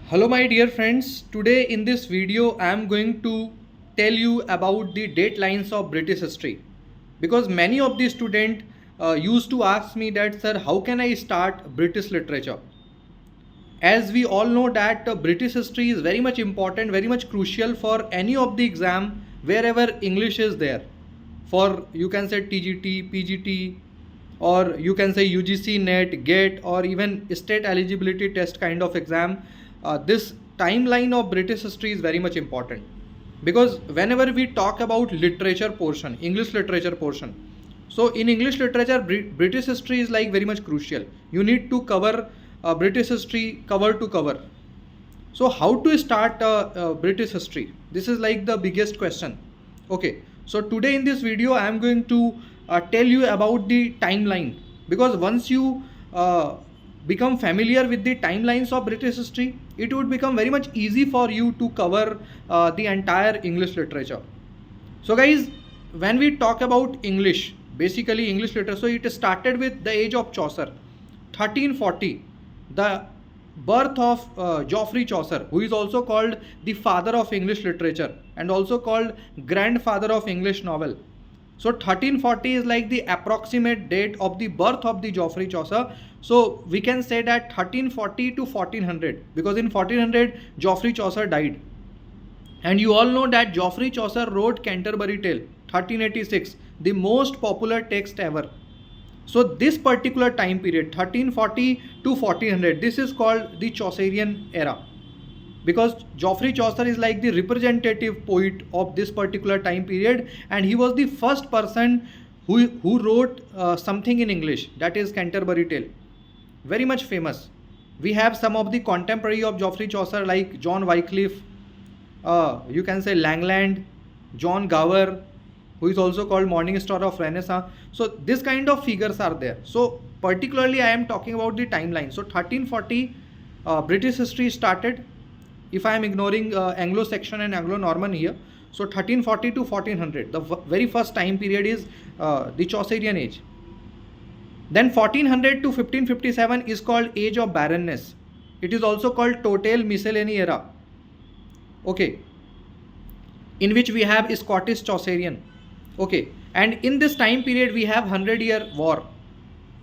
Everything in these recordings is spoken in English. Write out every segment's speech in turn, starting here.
Hello my dear friends, today in this video I am going to tell you about the datelines of British history, because many of the students used to ask me that, sir, how can I start British literature? As we all know that British history is very much important, very much crucial for any of the exam wherever English is there. For you can say TGT, PGT, or you can say UGC, NET, GET, or even state eligibility test kind of exam. This timeline of British history is very much important, because whenever we talk about literature portion, English literature portion, so in English literature, British history is like very much crucial. You need to cover British history cover to cover. So how to start British history? This is like the biggest question. Okay, so today in this video I am going to tell you about the timeline, because once you become familiar with the timelines of British history, it would become very much easy for you to cover the entire English literature. So guys, when we talk about English, basically English literature, so it started with the age of Chaucer, 1340, the birth of Geoffrey Chaucer, who is also called the father of English literature and also called grandfather of English novel. So 1340 is like the approximate date of the birth of the Geoffrey Chaucer. So we can say that 1340 to 1400, because in 1400 Geoffrey Chaucer died. And you all know that Geoffrey Chaucer wrote Canterbury Tale, 1386, the most popular text ever. So this particular time period, 1340 to 1400, this is called the Chaucerian era, because Geoffrey Chaucer is like the representative poet of this particular time period, and he was the first person who wrote something in English, that is Canterbury Tale. Very much famous. We have some of the contemporary of Geoffrey Chaucer like John Wycliffe, you can say Langland, John Gower, who is also called Morning Star of Renaissance. So this kind of figures are there. So particularly I am talking about the timeline. So 1340 British history started, if I am ignoring Anglo-Saxon and Anglo-Norman here. So 1340 to 1400, the very first time period is the Chaucerian age. Then 1400 to 1557 is called age of barrenness. It is also called total miscellany era. Okay, in which we have Scottish Chaucerian. Okay, and in this time period we have 100-year war.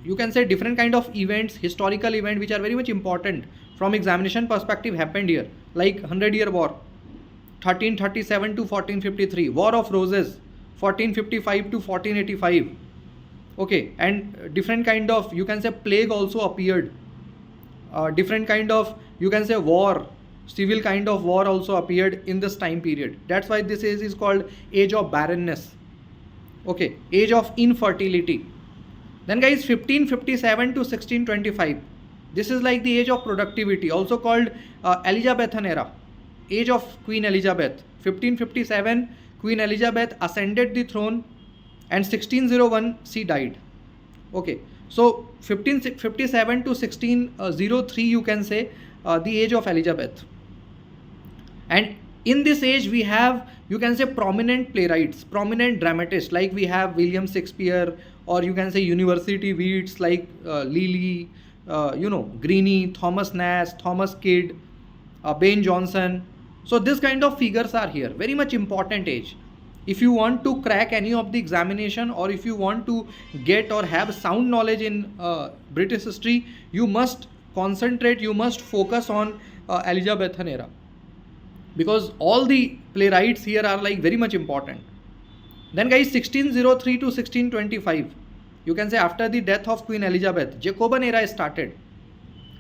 You can say different kind of events, historical events which are very much important from examination perspective happened here, like 100-year war, 1337 to 1453, War of Roses, 1455 to 1485. Okay, and different kind of, you can say, plague also appeared. Different kind of, you can say, war, civil kind of war also appeared in this time period. That's why this age is called age of barrenness. Okay, age of infertility. Then guys, 1557 to 1625, this is like the age of productivity, also called Elizabethan era, age of Queen Elizabeth. 1557 Queen Elizabeth ascended the throne, and 1601 she died. Okay, so 1557 to 1603, you can say the age of Elizabeth. And in this age we have, you can say, prominent playwrights, prominent dramatists, like we have William Shakespeare, or you can say university wits like Lely, Greene, Thomas Nash, Thomas Kidd, Ben Jonson. So this kind of figures are here, very much important age. If you want to crack any of the examination, or if you want to get or have sound knowledge in British history, you must concentrate, you must focus on Elizabethan era, because all the playwrights here are like very much important. Then guys, 1603 to 1625, you can say after the death of Queen Elizabeth, Jacobean era started.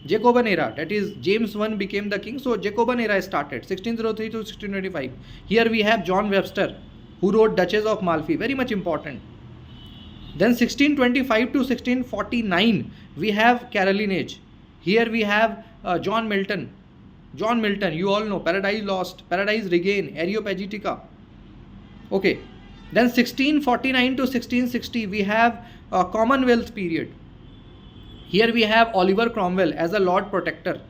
Jacobean era, that is James I became the king, so Jacobean era started, 1603 to 1625. Here we have John Webster, who wrote Duchess of Malfi, very much important. Then 1625 to 1649, we have Caroline age. Here we have John Milton, you all know, Paradise Lost, Paradise Regained, Areopagitica. Okay, then 1649 to 1660, we have Commonwealth period. Here we have Oliver Cromwell as a Lord Protector.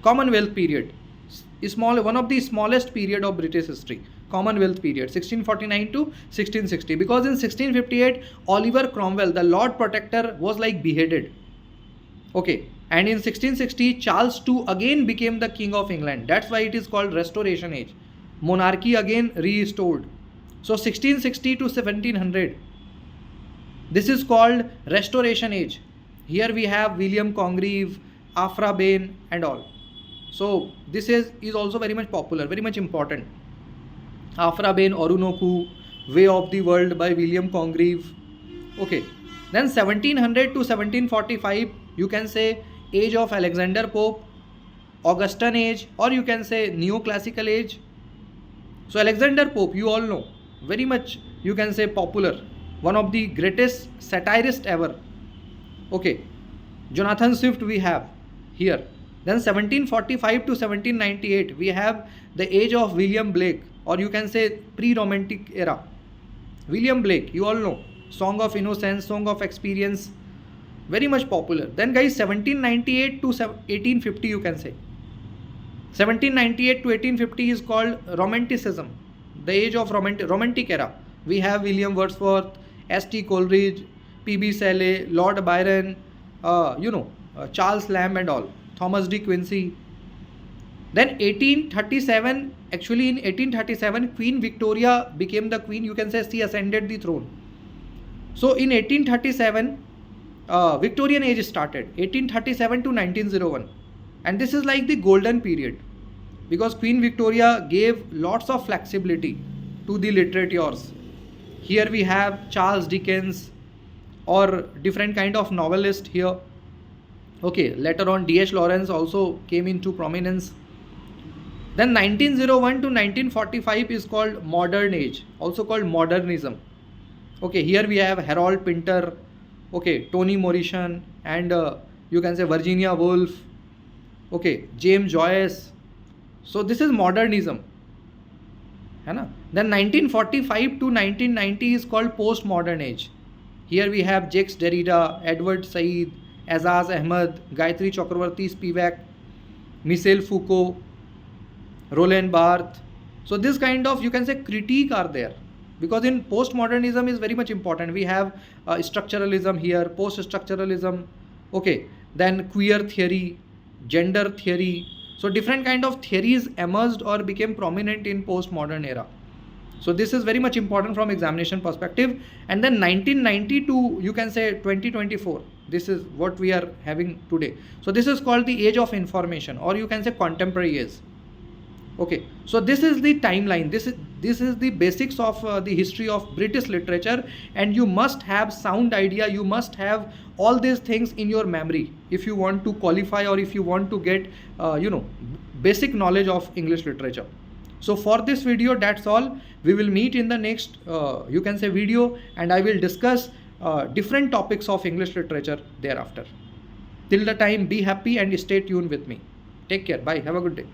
Commonwealth period, one of the smallest period of British history. Commonwealth period, 1649 to 1660, because in 1658 Oliver Cromwell, the Lord Protector, was like beheaded. Okay, And in 1660, Charles II again became the king of England. That's why it is called Restoration Age. Monarchy again restored. So 1660 to 1700. This is called Restoration Age. Here we have William Congreve, Afra Bain and all. So this is also very much popular, very much important. Afra Bain, Orunokhu, Way of the World by William Congreve. Okay. Then 1700 to 1745, you can say Age of Alexander Pope, Augustan Age, or you can say Neoclassical Age. So Alexander Pope, you all know, very much you can say popular, one of the greatest satirist ever. Okay, Jonathan Swift we have here. Then 1745 to 1798, we have the age of William Blake, or you can say pre-romantic era. William Blake, you all know, Song of Innocence, Song of Experience, very much popular. Then guys, 1798 to 1850, you can say. 1798 to 1850 is called Romanticism, the age of romantic era. We have William Wordsworth, S.T. Coleridge, P.B. Shelley, Lord Byron, Charles Lamb and all, Thomas de Quincey. Then 1837, actually in 1837, Queen Victoria became the queen. You can say she ascended the throne. So in 1837, Victorian age started, 1837 to 1901. And this is like the golden period, because Queen Victoria gave lots of flexibility to the literatures. Here we have Charles Dickens or different kind of novelist here. Okay, later on D.H. Lawrence also came into prominence. Then 1901 to 1945 is called modern age, also called modernism. Okay, here we have Harold Pinter, okay, Toni Morrison, and you can say Virginia Woolf, okay, James Joyce. So this is modernism. Then 1945 to 1990 is called postmodern age. Here we have Jacques Derrida, Edward Said, Azaz Ahmad, Gayatri Chakravarti Spivak, Michel Foucault, Roland Barthes. So this kind of, you can say, critique are there, because in postmodernism is very much important. We have structuralism here, post-structuralism, okay, then queer theory, gender theory. So different kind of theories emerged or became prominent in postmodern era. So this is very much important from examination perspective. And then 1990 to, you can say, 2024, this is what we are having today. So this is called the age of information, or you can say contemporary age. Okay, so this is the timeline. This is the basics of the history of British literature, and you must have sound idea. You must have all these things in your memory if you want to qualify, or if you want to get basic knowledge of English literature. So for this video, that's all. We will meet in the next you can say video, and I will discuss different topics of English literature thereafter. Till the time, be happy and stay tuned with me. Take care. Bye. Have a good day.